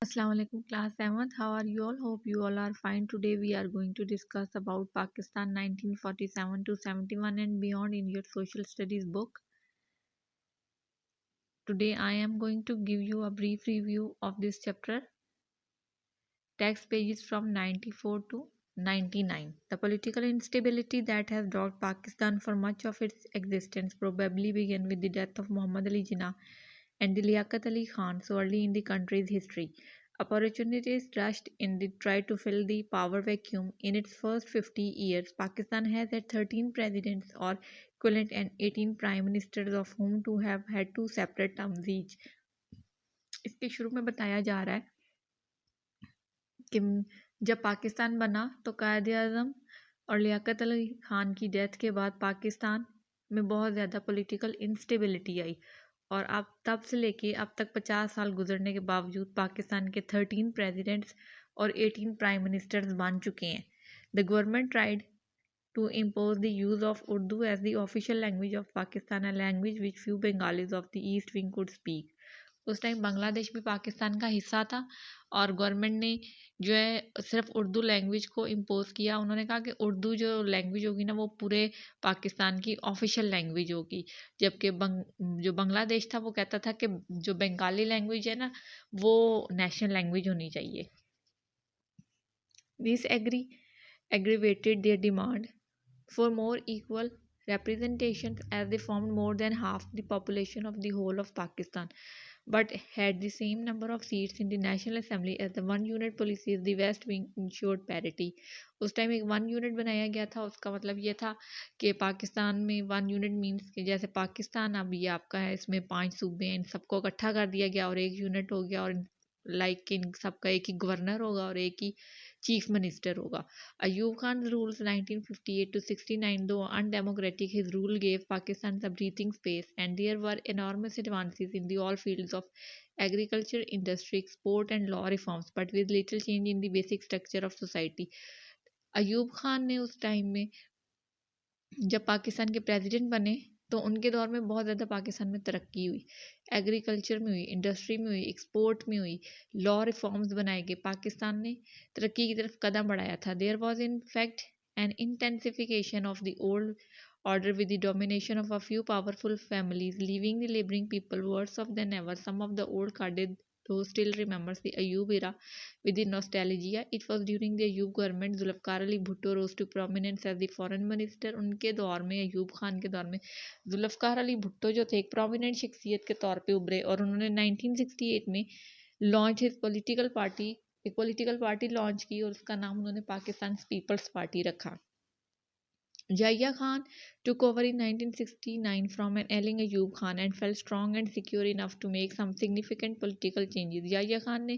Assalamu alaikum class 7th. How are you all? Hope you all are fine. Today we are going to discuss about Pakistan 1947 to 71 and beyond in your social studies book. Today I am going to give you a brief review of this chapter. Text pages from 94 to 99. The political instability that has dogged Pakistan for much of its existence probably began with the death of Muhammad Ali Jinnah and Liaquat Ali Khan so early in the country's history. Opportunities rushed in the try to fill the power vacuum. In its first 50 years, Pakistan has had 13 presidents or equivalent and 18 prime ministers of whom to have had two separate terms each. इसके शुरू में बताया जा रहा है कि जब पाकिस्तान बना तो कायद आज़म और लियाकत अली ख़ान की डेथ के बाद पाकिस्तान में बहुत ज़्यादा पॉलिटिकल इंस्टेबिलिटी आई और अब तब से लेके अब तक 50 साल गुजरने के बावजूद पाकिस्तान के 13 प्रेसिडेंट्स और 18 प्राइम मिनिस्टर्स बन चुके हैं. The government tried to impose the use of Urdu as the official language of Pakistan, a language which few Bengalis of the East Wing could speak. उस टाइम बांग्लादेश भी पाकिस्तान का हिस्सा था और गवर्नमेंट ने जो है सिर्फ उर्दू लैंग्वेज को इम्पोज किया. उन्होंने कहा कि उर्दू जो लैंग्वेज होगी ना वो पूरे पाकिस्तान की ऑफिशियल लैंग्वेज होगी, जबकि जो बांग्लादेश था वो कहता था कि जो बंगाली लैंग्वेज है ना वो नेशनल लैंग्वेज होनी चाहिए. This aggravated their demand for more equal representation as they formed more than half the population of the whole of Pakistan but had the same number of seats in the National Assembly as the one unit policy of the West Wing ensured parity. उस time एक one unit बनाया गया था. उसका मतलब ये था कि पाकिस्तान में वन यूनिट मीन्स कि जैसे पाकिस्तान अब ये आपका है, इसमें 5 सूबे हैं, इन सबको इकट्ठा कर दिया गया और एक यूनिट हो गया और लाइक इन सबका एक ही गवर्नर होगा और एक ही चीफ मिनिस्टर होगा. Ayub Khan's rules 1958 to 69, though undemocratic, his rule gave Pakistan some breathing space, and there were enormous advances in all fields of agriculture, industry, export, and law reforms, but with little change in the basic structure of society. Ayub Khan ने उस time में जब पाकिस्तान के president बने तो उनके दौर में बहुत ज़्यादा पाकिस्तान में तरक्की हुई, एग्रीकल्चर में हुई, इंडस्ट्री में हुई, एक्सपोर्ट में हुई, लॉ रिफॉर्म्स बनाए गए, पाकिस्तान ने तरक्की की तरफ कदम बढ़ाया था. There was in fact an intensification of the old order with the domination of a few powerful families, leaving the laboring people worse off than ever. Some of the old guarded those still remembers the Ayub era with the nostalgia. It was during the Ayub government Zulfikar Ali Bhutto rose to prominence as the foreign minister. उनके दौर में, अयूब खान के दौर में जुल्फ़िकार अली भुट्टो जो थे एक prominent शख्सियत के तौर पे उभरे और उन्होंने 1968 में लॉन्च हिज पॉलिटिकल पार्टी, एक पॉलिटिकल पार्टी लॉन्च की और उसका नाम उन्होंने पाकिस्तान पीपल्स पार्टी रखा. Yahya Khan took over in 1969 from an ailing Ayub Khan and felt strong and secure enough to make some significant political changes. Yahya Khan ने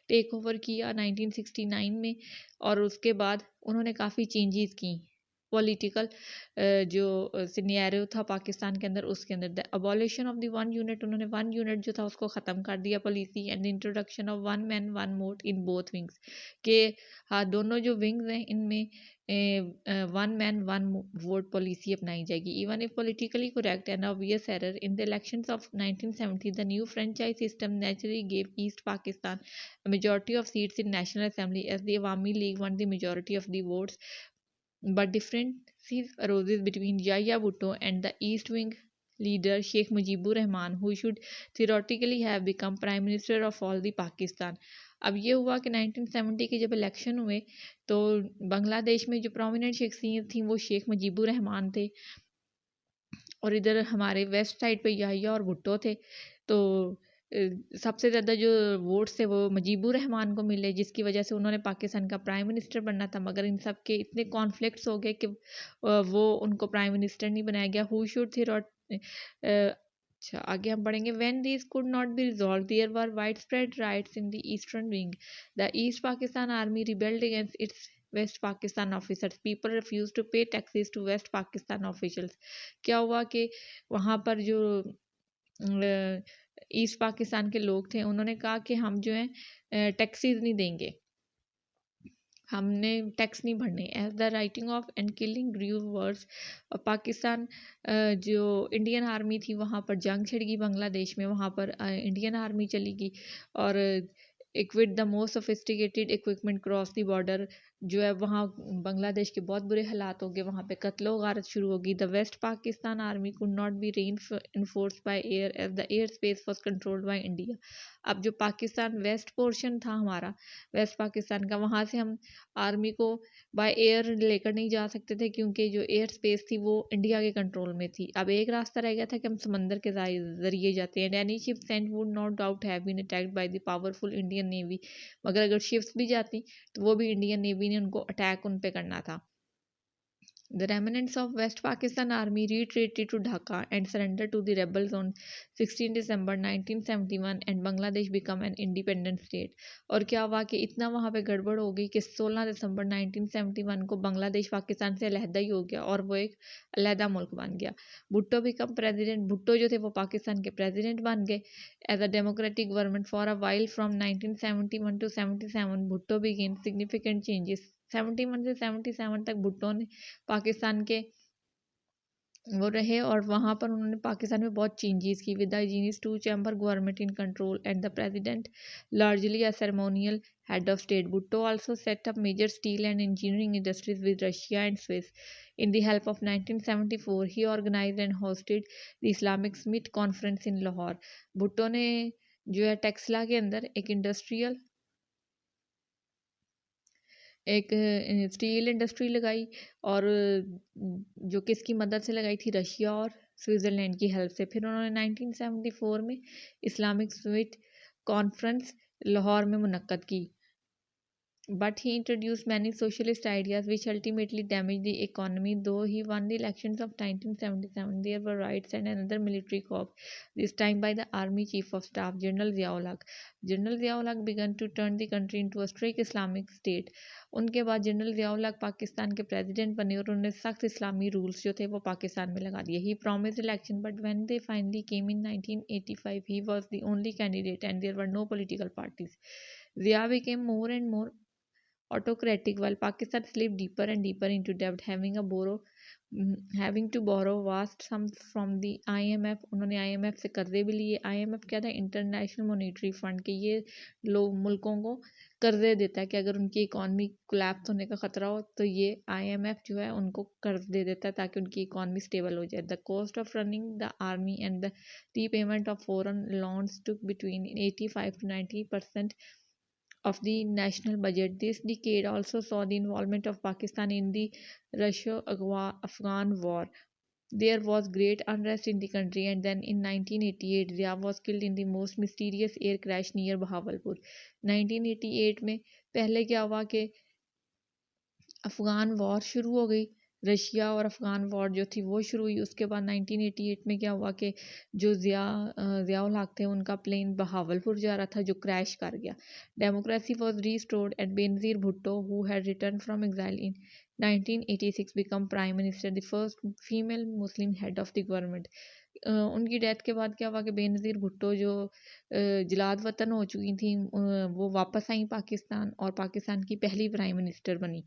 take over किया 1969 में और उसके बाद उन्होंने काफ़ी चेंजेस की. पॉलिटिकल जो सिनेरियो था पाकिस्तान के अंदर उसके अंदर the abolition of the one unit, उन्होंने वन यूनिट जो था उसको ख़त्म कर दिया policy, and the introduction of one man one vote in both wings के हाँ दोनों जो विंग्स हैं इनमें one man one vote policy अपनाई जाएगी. Even if politically correct and obvious error in the elections of 1970 the new franchise system naturally gave east Pakistan a majority of seats in National Assembly as the Awami League won the majority of the votes, but differences arose between Yahya Bhutto and the East Wing leader Sheikh Mujibur Rahman, who should theoretically have become Prime Minister of all the Pakistan. अब ये हुआ कि 1970 के जब election हुए तो बांग्लादेश में जो प्रोमिनेंट शख्सियत थी वो शेख मुजीबुर रहमान थे और इधर हमारे वेस्ट साइड पे याहिया और भुट्टो थे. तो सबसे ज़्यादा जो वोट्स थे वो मुजीबुर रहमान को मिले, जिसकी वजह से उन्होंने पाकिस्तान का प्राइम मिनिस्टर बनना था, मगर इन सब के इतने कॉन्फ्लिक्ट्स हो गए कि वो उनको प्राइम मिनिस्टर नहीं बनाया गया. हु शुड अच्छा आगे हम पढ़ेंगे. When this could not be resolve there were wide spread riots in the eastern wing. The east Pakistan army rebelled against its west Pakistan officers. People refuse to pay taxes to west Pakistan officials. क्या हुआ कि वहाँ पर जो east Pakistan के लोग थे उन्होंने कहा कि हम जो है टैक्सेस नहीं देंगे, हमने टैक्स नहीं भरने. As the rioting of and killing grew worse Pakistan जो इंडियन आर्मी थी वहाँ पर जंग छिड़ गई बांग्लादेश में, वहाँ पर इंडियन आर्मी चली गई और equip the most sophisticated equipment cross the border, जो है वहाँ बांग्लादेश के बहुत बुरे हालात हो गए, वहाँ पे कत्लो गारत शुरू होगी। The west Pakistan army could not be reinforced by air as the air space was controlled by India. अब जो पाकिस्तान वेस्ट पोर्शन था हमारा, वेस्ट पाकिस्तान का, वहाँ से हम आर्मी को बाय एयर लेकर नहीं जा सकते थे क्योंकि जो एयर स्पेस थी वो इंडिया के कंट्रोल में थी। अब एक रास्ता रह गया था कि हम समंदर के जरिए जाते हैं। Any ship sent would not doubt have been attacked by the powerful Indian navy, मगर अगर शिप्स भी जाती तो वो भी इंडियन नेवी ने उनको अटैक उन पे करना था। The remnants of West Pakistan Army retreated to Dhaka and surrendered to the rebels on 16 December 1971 and Bangladesh became an independent state। और क्या हुआ कि इतना वहाँ पे गड़बड़ हो गई कि 16 दिसंबर 1971 को बांग्लादेश पाकिस्तान से अलहदा ही हो गया और वो एक अलहदा मुल्क बन गया। भुट्टो बिकम प्रेसिडेंट, भुट्टो जो थे वो पाकिस्तान के प्रेसिडेंट बन गए as a democratic government for a while from 1971 to 77। Bhutto began significant changes. 71 से 77 तक भुट्टो ने पाकिस्तान के वो रहे और वहाँ पर उन्होंने पाकिस्तान में बहुत चेंजेस की। With the genius to chamber government in control and the president largely a ceremonial head of state. Bhutto also set up major steel and engineering industries with Russia and Swiss. In the help of 1974, he organized and hosted the Islamic Smith Conference in Lahore. Bhutto ने जो है टेक्सला के अंदर एक steel industry लगाई और जो किसकी मदद से लगाई थी, रशिया और स्विट्ज़रलैंड की हेल्प से। फिर उन्होंने 1974 में इस्लामिक स्मिथ कॉन्फ्रेंस लाहौर में मुनक्कद की। But he introduced many socialist ideas which ultimately damaged the economy. Though he won the elections of 1977, there were riots and another military coup, this time by the Army Chief of Staff, General Ziaul Haq. General Ziaul Haq began to turn the country into a strict Islamic state. उनके बाद general Ziaul हक पाकिस्तान के president बने और उन्होंने सख्त इस्लामी rules जो थे वो पाकिस्तान में लगा दिए। He promised election, but when they finally came in 1985, he was the only candidate and there were no political parties. Zia became more and more autocratic while Pakistan slipped deeper and deeper into debt, having to borrow vast sums from the IMF। उन्होंने IMF से कर्जे भी लिए। IMF क्या था, international monetary fund, के ये लोग मुल्कों को कर्जे देता है कि अगर उनकी इकॉनमी कोलैप्स होने का खतरा हो तो ये IMF जो है उनको कर्ज दे देता है ताकि उनकी इकॉनमी स्टेबल हो जाए। The cost of running the army and the repayment of foreign loans took between 85 to 90% of the national budget. This decade also saw the involvement of Pakistan in the Russia-Afghan war. There was great unrest in the country, and then in 1988, Zia was killed in the most mysterious air crash near Bahawalpur. 1988 में पहले क्या हुआ कि Afghan war शुरू हो गई, Russia और Afghan war जो थी वो शुरू हुई। उसके बाद 1988 में क्या हुआ कि जो ज़ियाउल हक थे उनका प्लेन बहावलपुर जा रहा था जो क्रैश कर गया। Democracy was restored and Benazir Bhutto who had return from exile in 1986 become prime minister, the first female Muslim head of the government. उनकी डेथ के बाद क्या हुआ कि बेनज़ीर भुट्टो जो जलाद वतन हो चुकी थी वो वापस आई पाकिस्तान और पाकिस्तान की पहली प्राइम मिनिस्टर बनी।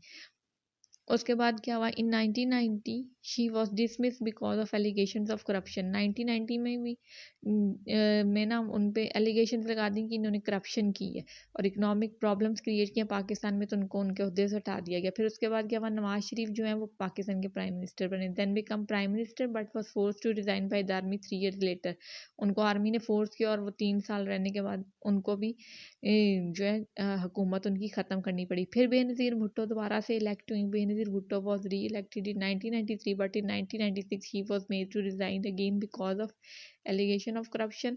उसके बाद क्या हुआ, इन 1990 she was dismiss because of allegations of corruption. 1990 में भी में ना उन पे एलिगेशंस लगा दी कि इन्होंने करप्शन की है और इकोनॉमिक प्रॉब्लम्स क्रिएट किए पाकिस्तान में, तो उनको उनके अहदे से हटा दिया गया। फिर उसके बाद क्या हुआ, नवाज शरीफ जो है वो पाकिस्तान के प्राइम मिनिस्टर बने। Then become prime minister but was force to resign by the army 3 years later. उनको आर्मी ने फोर्स किया और वो 3 साल रहने के बाद उनको भी जो है हुकूमत उनकी ख़त्म करनी पड़ी। फिर बेनज़ीर भुट्टो दोबारा से इलेक्ट हुई। Benazir Bhutto was reelected in 1993 but in 1996 he was made to resign again because of allegation of corruption.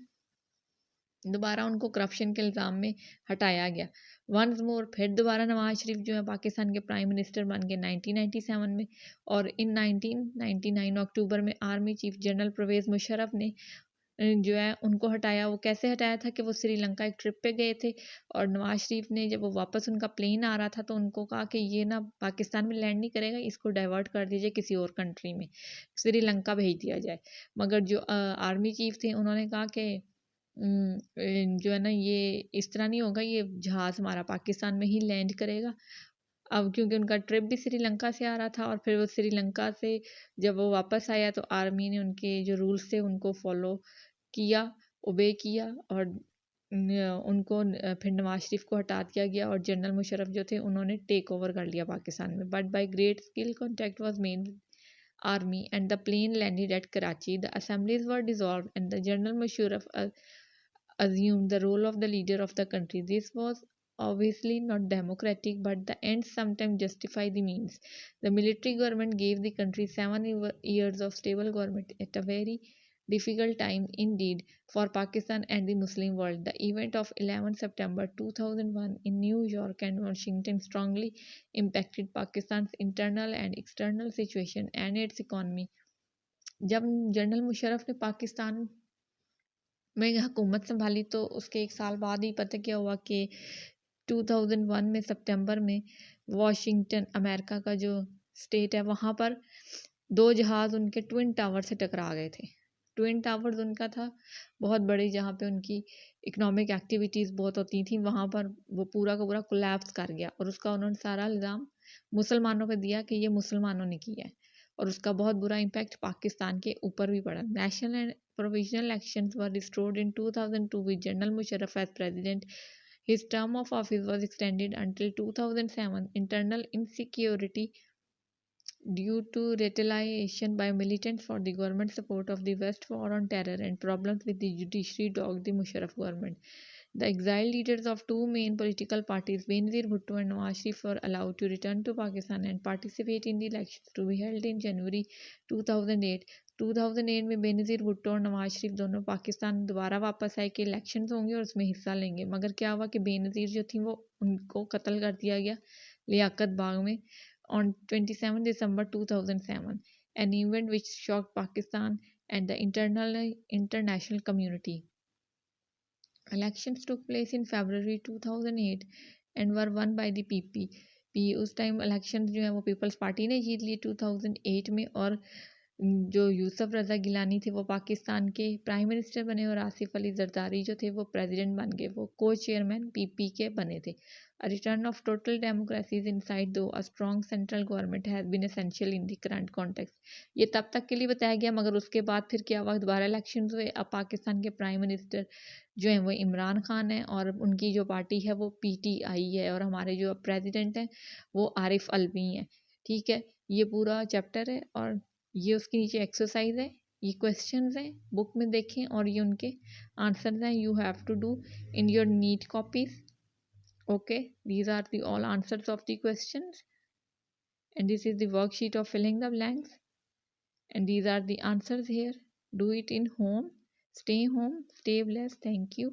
दोबारा उनको करप्शन के इल्ज़ाम में हटाया गया। वंस मोर फिर दोबारा नवाज शरीफ जो है पाकिस्तान के प्राइम मिनिस्टर बन गए 1997 में और इन 1999 अक्टूबर में army chief general Parvez Musharraf ने जो है उनको हटाया। वो कैसे हटाया था कि वो श्रीलंका एक ट्रिप पे गए थे और नवाज शरीफ ने जब वो वापस उनका प्लेन आ रहा था तो उनको कहा कि ये ना पाकिस्तान में लैंड नहीं करेगा, इसको डाइवर्ट कर दीजिए किसी और कंट्री में, श्रीलंका भेज दिया जाए। मगर जो आर्मी चीफ थे उन्होंने कहा कि जो है ना ये इस तरह नहीं होगा, ये जहाज़ हमारा पाकिस्तान में ही लैंड करेगा। अब क्योंकि उनका ट्रिप भी श्रीलंका से आ रहा था और फिर वो श्रीलंका से जब वो वापस आया तो आर्मी ने उनके जो रूल्स थे उनको फॉलो किया, ओबे किया और फिर नवाज शरीफ को हटा दिया गया और जनरल मुशर्रफ जो थे उन्होंने टेक ओवर कर लिया पाकिस्तान में, but by great skill contact was made army and the plane landed at Karachi. The assemblies were dissolved and the General Musharraf assumed the role of the leader of the country. This was obviously not democratic, but the ends sometimes justify the means. The military government gave the country 7 years of stable government at a very difficult time indeed for Pakistan and the Muslim world. The event of 11 September 2001 in New York and Washington strongly impacted Pakistan's internal and external situation and its economy. जब general Musharraf ने पाकिस्तान में हुकूमत संभाली तो उसके 1 साल बाद ही पता क्या हुआ कि 2001 में सितंबर में वॉशिंगटन अमेरिका का जो स्टेट है वहाँ पर 2 जहाज़ उनके ट्विन टावर से टकरा गए थे। ट्विन टावर्स उनका था बहुत बड़े, जहाँ पे उनकी इकोनॉमिक एक्टिविटीज़ बहुत होती थी, वहाँ पर वो पूरा का पूरा कोलैप्स कर गया और उसका उन्होंने सारा इल्ज़ाम मुसलमानों पे दिया कि ये मुसलमानों ने किया है और उसका बहुत बुरा इम्पैक्ट पाकिस्तान के ऊपर भी पड़ा। National and provisional elections were restored in 2002 with General Musharraf as president. His term of office was extended until 2007. Internal insecurity due to retaliation by militants for the government support of the West war on terror and problems with the judiciary dogged the Musharraf government. The exiled leaders of two main political parties, Benazir Bhutto and Nawaz Sharif, were allowed to return to Pakistan and participate in the elections to be held in January 2008. 2008 में बेनज़ीर भुट्टो और नवाज शरीफ दोनों पाकिस्तान दोबारा वापस आए कि elections होंगे और उसमें हिस्सा लेंगे, मगर क्या हुआ कि बेनज़ीर जो थी वो उनको कत्ल कर दिया गया लियाकत बाग में on 27 December 2007, an event which shocked Pakistan and the international community. Elections took place in February 2008 and were won by the PP. उस टाइम इलेक्शन जो है वो पीपल्स पार्टी ने जीत ली 2008 में, और जो यूसुफ रज़ा गिलानी थे वो पाकिस्तान के प्राइम मिनिस्टर बने और आसिफ अली जरदारी जो थे वो प्रेसिडेंट बन गए, वो को चेयरमैन पीपी के बने थे। A return of total democracy is in sight, though a strong central government has been essential in the current context. ये तब तक के लिए बताया गया, मगर उसके बाद फिर क्या हुआ, दोबारा इलेक्शन हुए। अब पाकिस्तान के प्राइम मिनिस्टर जो हैं वो इमरान खान है और उनकी जो पार्टी है वो पीटीआई है, और हमारे जो प्रेसिडेंट हैं वो आरिफ अलवी हैं। ठीक है, ये पूरा चैप्टर है और ये उसके नीचे एक्सरसाइज है, ये क्वेश्चंस हैं, बुक में देखें और ये उनके आंसर्स हैं। You have to do in your neat copies. Okay, these are the all answers of the questions, and this is the worksheet of filling the blanks, and these are the answers here. Do it in home. Stay home, stay blessed. Thank you.